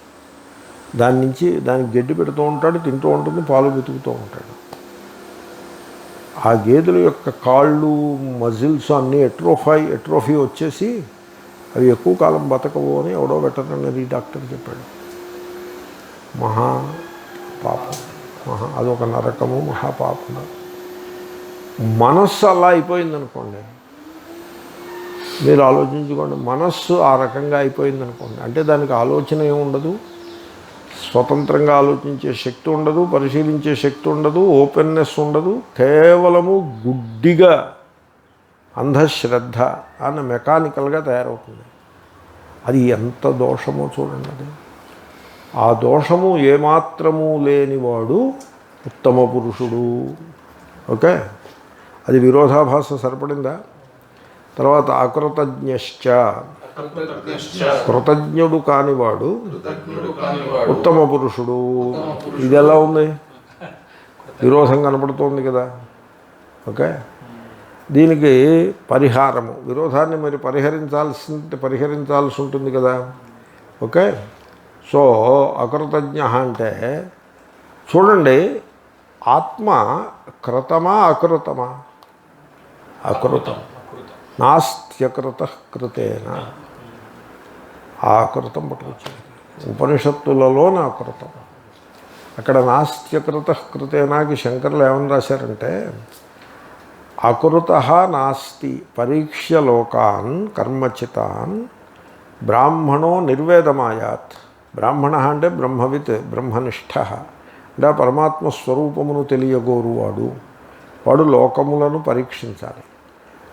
దానికి గడ్డి పెడుతూ ఉంటాడు, తింటూ ఉంటుంది, పాలు వెతుకుతూ ఉంటాడు. ఆ గేదెల యొక్క కాళ్ళు మజిల్స్ అన్నీ ఎట్రోఫీ వచ్చేసి అవి ఎక్కువ కాలం బతకవు అని ఎవడో వెటర్నరీ డాక్టర్ చెప్పాడు. మహా పాపం, అదొక నరకము, మహాపాపము. మనస్సు అలా అయిపోయిందనుకోండి, మీరు ఆలోచించుకోండి, మనస్సు ఆ రకంగా అయిపోయిందనుకోండి, అంటే దానికి ఆలోచన ఏముండదు, స్వతంత్రంగా ఆలోచించే శక్తి ఉండదు, పరిశీలించే శక్తి ఉండదు, ఓపెన్నెస్ ఉండదు, కేవలము గుడ్డిగా అంధశ్రద్ధ అన్న మెకానికల్గా తయారవుతుంది. అది ఎంత దోషమో చూడండి. అది ఆ దోషము ఏమాత్రము లేనివాడు ఉత్తమ పురుషుడు. ఓకే, అది విరోధాభాస సరిపడిందా? తర్వాత అకృతజ్ఞశ్చ, కృతజ్ఞుడు కానివాడు ఉత్తమ పురుషుడు. ఇది ఎలా ఉంది? విరోధం కనపడుతోంది కదా. ఓకే, దీనికి పరిహారము, విరోధాన్ని మరి పరిహరించాల్సి ఉంటుంది కదా. ఓకే, సో అకృతజ్ఞ అంటే చూడండి, ఆత్మ కృతమా అకృతమా? అకృతం. నాస్త్యకృత కృతేన. ఆకృతం పట్టుకొచ్చింది ఉపనిషత్తులలో. అకృతం అక్కడ నాస్త్యకృత కృతేనాకి శంకరులు ఏమని రాశారంటే, అకృత నాస్తి పరీక్ష్య లోకాన్ కర్మచితాన్ బ్రాహ్మణో నిర్వేదమాయాత్. బ్రాహ్మణ అంటే బ్రహ్మవిత్, బ్రహ్మనిష్ఠ అంటే పరమాత్మ స్వరూపమును తెలియగోరువాడు. వాడు లోకములను పరీక్షించాలి.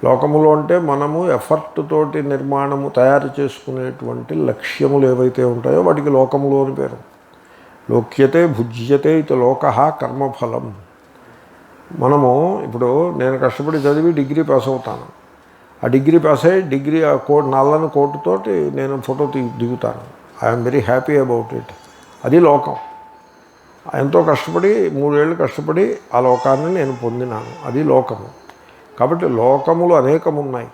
లోకములు అంటే మనము ఎఫర్ట్ తోటి నిర్మాణము తయారు చేసుకునేటువంటి లక్ష్యములు ఏవైతే ఉంటాయో వాటికి లోకములు అని పేరు. లోక్యతే భుజ్యతే ఇది లోక కర్మఫలం. మనము ఇప్పుడు నేను కష్టపడి చదివి డిగ్రీ పాస్ అవుతాను. ఆ డిగ్రీ పాస్ అయ్యి ఆ నల్లని కోటుతోటి నేను ఫోటో దిగుతాను. I'm very happy about it. అది లోకం. ఎంతో కష్టపడి 3 ఏళ్ళు కష్టపడి ఆ లోకాన్ని నేను పొందినాను. అది లోకము. కాబట్టి లోకములు అనేకమున్నాయి.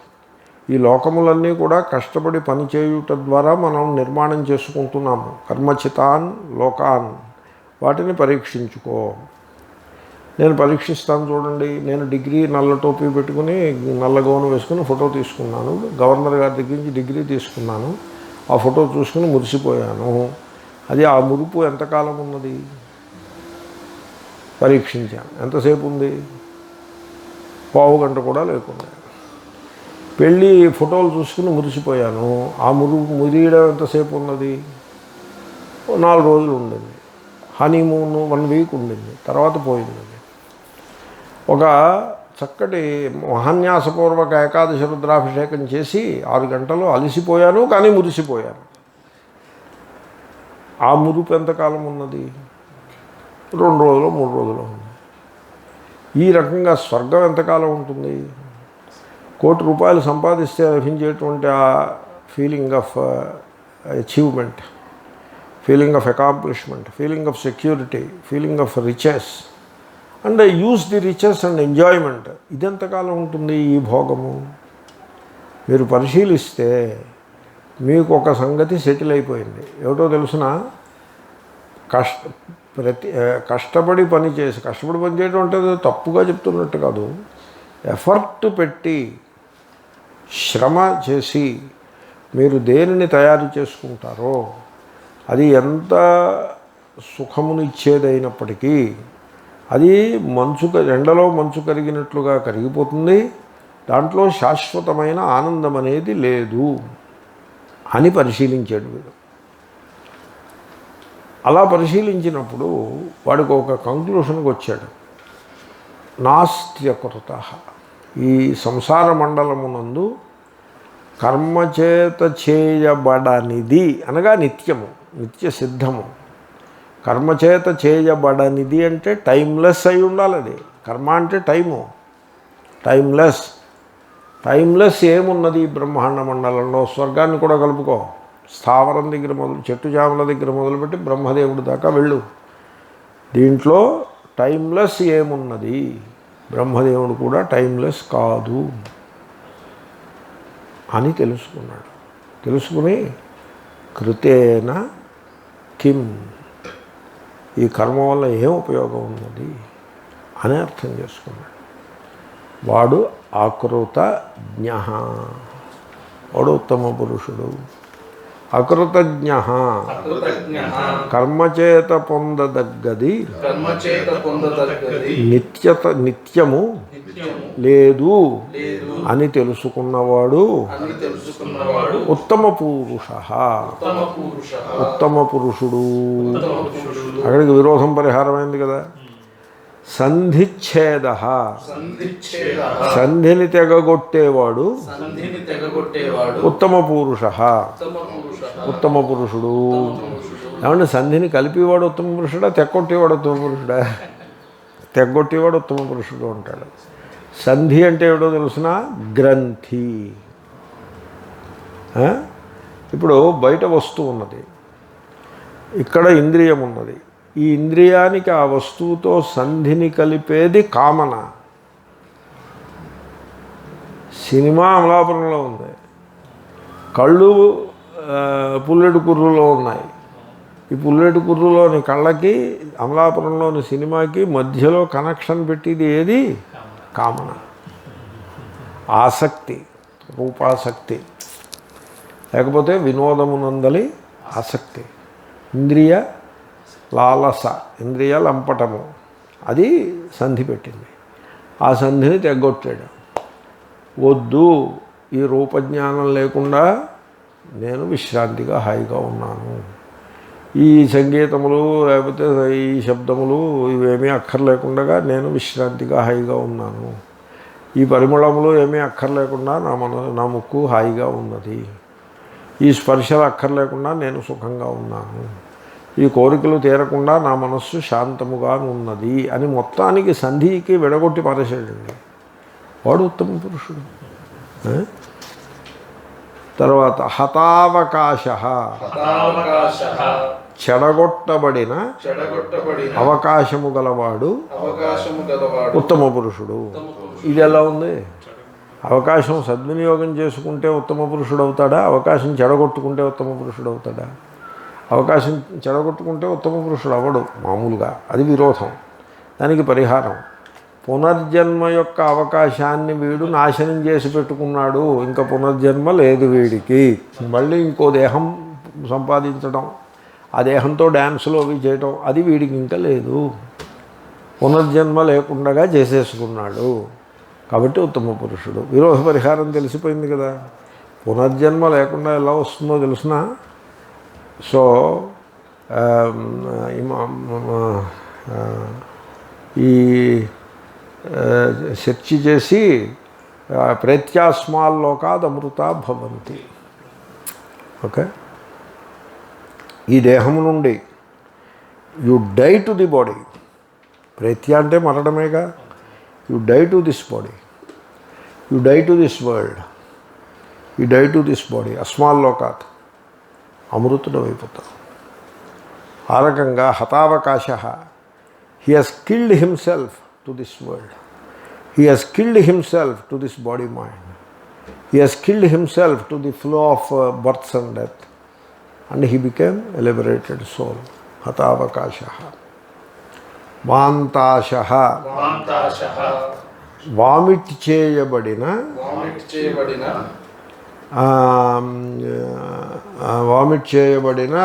ఈ లోకములన్నీ కూడా కష్టపడి పనిచేయుట ద్వారా మనం నిర్మాణం చేసుకుంటున్నాము. కర్మచితాన్ లోకాన్, వాటిని పరీక్షించుకో. నేను పరీక్షిస్తాను చూడండి. నేను డిగ్రీ నల్ల టోపీ పెట్టుకుని నల్ల గౌను వేసుకుని ఫోటో తీసుకున్నాను. గవర్నర్ గారి దగ్గర నుంచి డిగ్రీ తీసుకున్నాను. ఆ ఫోటో చూసుకుని మురిసిపోయాను. అది ఆ మురుపు ఎంతకాలం ఉన్నది? పరీక్షించాను. ఎంతసేపు ఉంది? పావు గంట కూడా లేకుండా. పెళ్ళి ఫోటోలు చూసుకుని మురిసిపోయాను. ఆ మురియడం ఎంతసేపు ఉన్నది? 4 రోజులు ఉండింది. హనీమూన్ 1 వీక్ ఉండింది, తర్వాత పోయింది. ఒక చక్కటి మహాన్యాసపూర్వక ఏకాదశి రుద్రాభిషేకం చేసి 6 గంటలు అలసిపోయాను, కానీ మురిసిపోయాను. ఆ మురుపు ఎంతకాలం ఉన్నది? 2 రోజులు 3 రోజులు ఉంది. ఈ రకంగా స్వర్గం ఎంతకాలం ఉంటుంది? ₹1 కోటి సంపాదిస్తే లభించేటువంటి ఆ feeling of achievement, feeling of accomplishment, feeling of security, feeling of riches and use the riches and enjoyment, ఇదెంతకాలం ఉంటుంది ఈ భోగము? మీరు పరిశీలిస్తే మీకు ఒక సంగతి సెటిల్ అయిపోయింది. ఏమిటో తెలుసిన, కష్టపడి పని చేయడం అంటే తప్పుగా చెప్తున్నట్టు కాదు. ఎఫర్ట్ పెట్టి శ్రమ చేసి మీరు దేనిని తయారు చేసుకుంటారో అది ఎంత సుఖమునిచ్చేదైనప్పటికీ అది ఎండలో మంచు కరిగినట్లుగా కరిగిపోతుంది. దాంట్లో శాశ్వతమైన ఆనందం అనేది లేదు అని పరిశీలించాడు వీడు. అలా పరిశీలించినప్పుడు వాడికి ఒక కంక్లూషన్కి వచ్చాడు. నాస్త్యకృత, ఈ సంసార మండలమునందు కర్మచేత చేయబడనిది అనగా నిత్యము, నిత్య సిద్ధము, కర్మచేత చేయబడనిది అంటే టైమ్లెస్ అయి ఉండాలి. అది కర్మ అంటే టైమ్లెస్. ఏమున్నది బ్రహ్మాండ మండలంలో? స్వర్గాన్ని కూడా కలుపుకో. స్థావరం దగ్గర చెట్టు జాముల దగ్గర మొదలుపెట్టి బ్రహ్మదేవుడి దాకా వెళ్ళు. దీంట్లో టైమ్లెస్ ఏమున్నది? బ్రహ్మదేవుడు కూడా టైమ్లెస్ కాదు అని తెలుసుకున్నాడు. తెలుసుకుని కృతేన కిం, ఈ కర్మ వల్ల ఏం ఉపయోగం ఉన్నది అని అర్థం చేసుకున్నాడు. వాడు ఆకృతజ్ఞ, వాడు ఉత్తమ పురుషుడు. అకృతజ్ఞ కర్మచేత పొందదగ్గది నిత్యము లేదు అని తెలుసుకున్నవాడు ఉత్తమ పురుష, ఉత్తమ పురుషుడు. అక్కడికి విరోధం పరిహారమైంది కదా. సంధిచ్ఛేద, సంధిని తెగగొట్టేవాడు ఉత్తమ పురుష, ఉత్తమ పురుషుడు. ఏమంటే సంధిని కలిపేవాడు ఉత్తమ పురుషుడా, తెగొట్టేవాడు ఉత్తమ పురుషుడా? తెగొట్టేవాడు ఉత్తమ పురుషుడు అంటాడు. సంధి అంటే ఏమిటో తెలుసిన? గ్రంథి. ఇప్పుడు బయట వస్తువు ఉన్నది, ఇక్కడ ఇంద్రియం ఉన్నది. ఈ ఇంద్రియానికి ఆ వస్తువుతో సంధిని కలిపేది కామన. సినిమా అమలాపురంలో ఉంది, కళ్ళు పుల్లెడు కుర్రులో ఉన్నాయి. ఈ పుల్లెడు కుర్రులోని కళ్ళకి అమలాపురంలోని సినిమాకి మధ్యలో కనెక్షన్ పెట్టింది ఏది? కామన, ఆసక్తి, రూపాసక్తి, లేకపోతే వినోదమునందలి ఆసక్తి, ఇంద్రియ లాలస, ఇంద్రియ లంపటము, అది సంధి పెట్టింది. ఆ సంధిని తెగొట్టాడు. వద్దు, ఈ రూపజ్ఞానం లేకుండా నేను విశ్రాంతిగా హాయిగా ఉన్నాను, ఈ సంగీతములు లేకపోతే ఈ శబ్దములు ఇవేమీ అక్కర్లేకుండా నేను విశ్రాంతిగా హాయిగా ఉన్నాను, ఈ పరిమళములు ఏమీ అక్కర్లేకుండా నా ముక్కు హాయిగా ఉన్నది, ఈ స్పర్శలు అక్కర్లేకుండా నేను సుఖంగా ఉన్నాను, ఈ కోరికలు తీరకుండా నా మనస్సు శాంతముగా ఉన్నది అని మొత్తానికి సంధికి విడగొట్టి పారేసాడండి. వాడు ఉత్తమ పురుషుడు. తర్వాత హతావకాశ, చెడగొట్టబడిన అవకాశము గలవాడు ఉత్తమ పురుషుడు. ఇది ఎలా ఉంది? అవకాశం సద్వినియోగం చేసుకుంటే ఉత్తమ పురుషుడు అవుతాడా? అవకాశం చెడగొట్టుకుంటే ఉత్తమ పురుషుడు అవుతాడా? అవకాశం చెడగొట్టుకుంటే ఉత్తమ పురుషుడు అవ్వడు మామూలుగా. అది విరోధం. దానికి పరిహారం, పునర్జన్మ యొక్క అవకాశాన్ని వీడు నాశనం చేసి పెట్టుకున్నాడు. ఇంకా పునర్జన్మ లేదు వీడికి. మళ్ళీ ఇంకో దేహం సంపాదించడం, ఆ దేహంతో డ్యాన్సులు అవి చేయటం, అది వీడికి ఇంకా లేదు. పునర్జన్మ లేకుండా చేసేసుకున్నాడు కాబట్టి ఉత్తమ పురుషుడు. విరోధ పరిహారం తెలిసిపోయింది కదా. పునర్జన్మ లేకుండా ఎలా వస్తుందో తెలుసునా? సో ఈ సెర్చ్ చేసి ప్రేత్యాస్మాల్లోకాద్ అమృతా భవంతి. ఓకే, ఈ దేహము నుండి you die to the body. ప్రేత్య అంటే మరణమేగా. You die to this body, you die to this world, you die to this body. అస్మాల్లోకాత్ అమృతుడు అయిపోతాం. ఆ రకంగా హతావకాశ, he has killed himself to this world, he has killed himself to this body mind, he has killed himself to the flow of births and death, and he became a liberated soul. హతావకాశ. వాంతాశ, vomit చేయబడిన, vomit చేయబడిన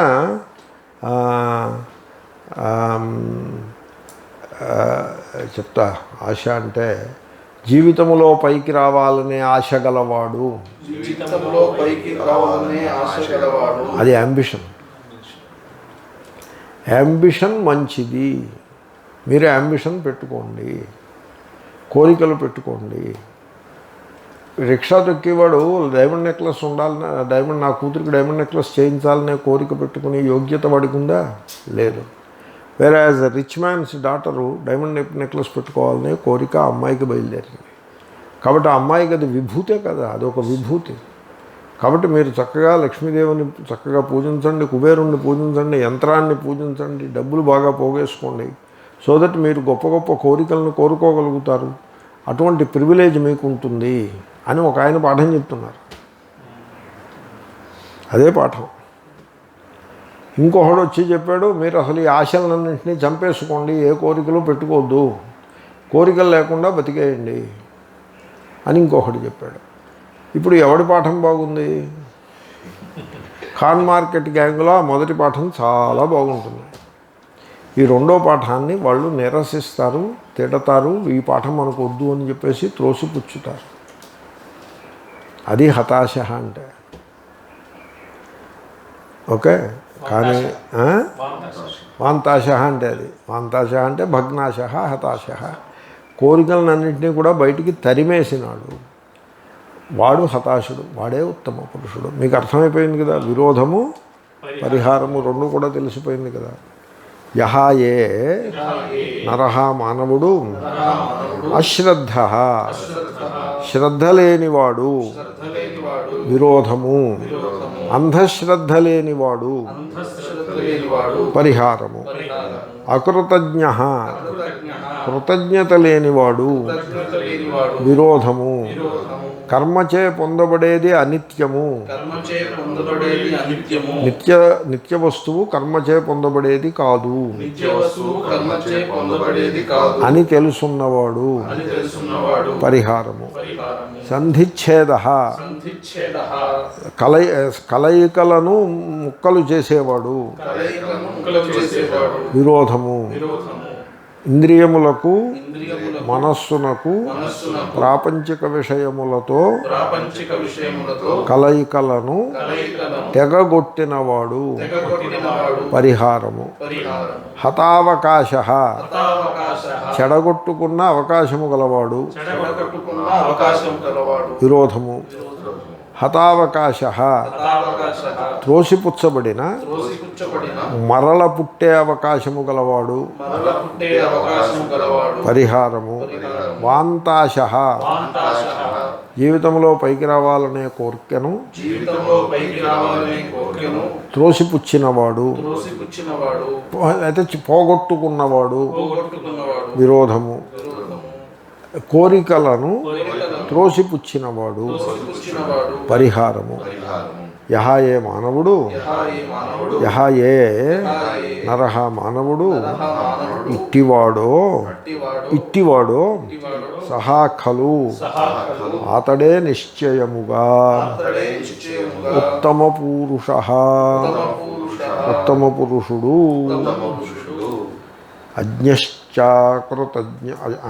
చెప్తా. ఆశ అంటే జీవితంలో పైకి రావాలనే ఆశ గలవాడు, అది యాంబిషన్. యాంబిషన్ మంచిది. మీరు యాంబిషన్ పెట్టుకోండి, కోరికలు పెట్టుకోండి. రిక్షా తొక్కేవాడు డైమండ్ నెక్లెస్ ఉండాలని, డైమండ్, నా కూతురికి డైమండ్ నెక్లెస్ చేయించాలనే కోరిక పెట్టుకుని యోగ్యత వాడికి ఉందా? లేదు. వేరే as rich man's daughter diamond necklace పెట్టుకోవాలనే కోరిక ఆ అమ్మాయికి బయలుదేరింది. కాబట్టి ఆ అమ్మాయికి అది విభూతే కదా, అదొక విభూతి. కాబట్టి మీరు చక్కగా లక్ష్మీదేవిని చక్కగా పూజించండి, కుబేరుణ్ణి పూజించండి, యంత్రాన్ని పూజించండి, డబ్బులు బాగా పోగేసుకోండి. సో దట్ మీరు గొప్ప గొప్ప కోరికలను కోరుకోగలుగుతారు. అటువంటి ప్రివిలేజ్ మీకు ఉంటుంది అని ఒక ఆయన పాఠం చెప్తున్నారు. అదే పాఠం. ఇంకొకడు వచ్చి చెప్పాడు, మీరు అసలు ఈ ఆశలన్నింటినీ చంపేసుకోండి, ఏ కోరికలు పెట్టుకోవద్దు, కోరికలు లేకుండా బతికేయండి అని ఇంకొకటి చెప్పాడు. ఇప్పుడు ఎవడి పాఠం బాగుంది? ఖాన్ మార్కెట్ గ్యాంగ్లో ఆ మొదటి పాఠం చాలా బాగుంటుంది. ఈ రెండో పాఠాన్ని వాళ్ళు నిరసిస్తారు, తిడతారు, ఈ పాఠం మనకు వద్దు అని చెప్పేసి త్రోసిపుచ్చుతారు. అది హతాశ అంటే. ఓకే. కానీ వాంతాశ అంటే అది. వాంతాశ అంటే భగ్నాశ, హతాశ. కోరికలన్నింటినీ కూడా బయటికి తరిమేసినాడు వాడు హతాశుడు, వాడే ఉత్తమ పురుషుడు. మీకు అర్థమైపోయింది కదా. విరోధము పరిహారము రెండు కూడా తెలిసిపోయింది కదా. యహాయే నరహ మానవుడు అశ్రద్ధ శ్రద్ధ లేనివాడు, విరోధము అంధశ్రద్ధ లేనివాడు, పరిహారము అకృతజ్ఞ కృతజ్ఞత లేనివాడు, విరోధము కర్మచే పొందబడేది అనిత్యము, నిత్య వస్తువు కర్మచే పొందబడేది కాదు అని తెలుసున్నవాడు, పరిహారము సంధిచ్ఛేద కలయికలను ముక్కలు చేసేవాడు, విరోధము ఇంద్రియములకు మనస్సునకు ప్రాపంచిక విషయములతో కలయికలను తెగగొట్టినవాడు, పరిహారము హతావకాశ చెడగొట్టుకున్న అవకాశము గలవాడు, విరోధము హతావకాశ త్రోసిపుచ్చబడిన మరల పుట్టే అవకాశము గలవాడు, పరిహారము వాంతాశ జీవితంలో పైకి రావాలనే కోరికను త్రోసిపుచ్చినవాడు, అయితే పోగొట్టుకున్నవాడు, విరోధము కోరికలను త్రోసిపుచ్చినవాడు, పరిహారము యహాయే మానవుడు యహాయే నరహ మానవుడు ఇట్టివాడో సహా ఖలు అతడే నిశ్చయముగా ఉత్తమ పురుష ఉత్తమ పురుషుడు అజ్ఞశ్చాకృతజ్ఞ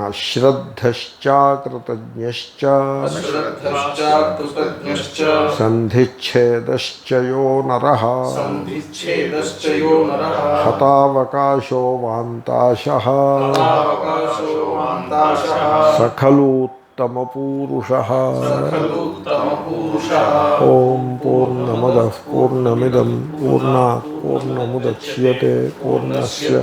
అశ్రద్ధశ్చాకృతజ్ఞశ్చ సంధిచ్ఛేదశ్చయో నరః హతావకాశో వాంతాశః సఖలు ఉత్తమపురుషః. ఓం పూర్ణమదః పూర్ణమిదం పూర్ణాత్ పూర్ణముదచ్యతే పూర్ణస్య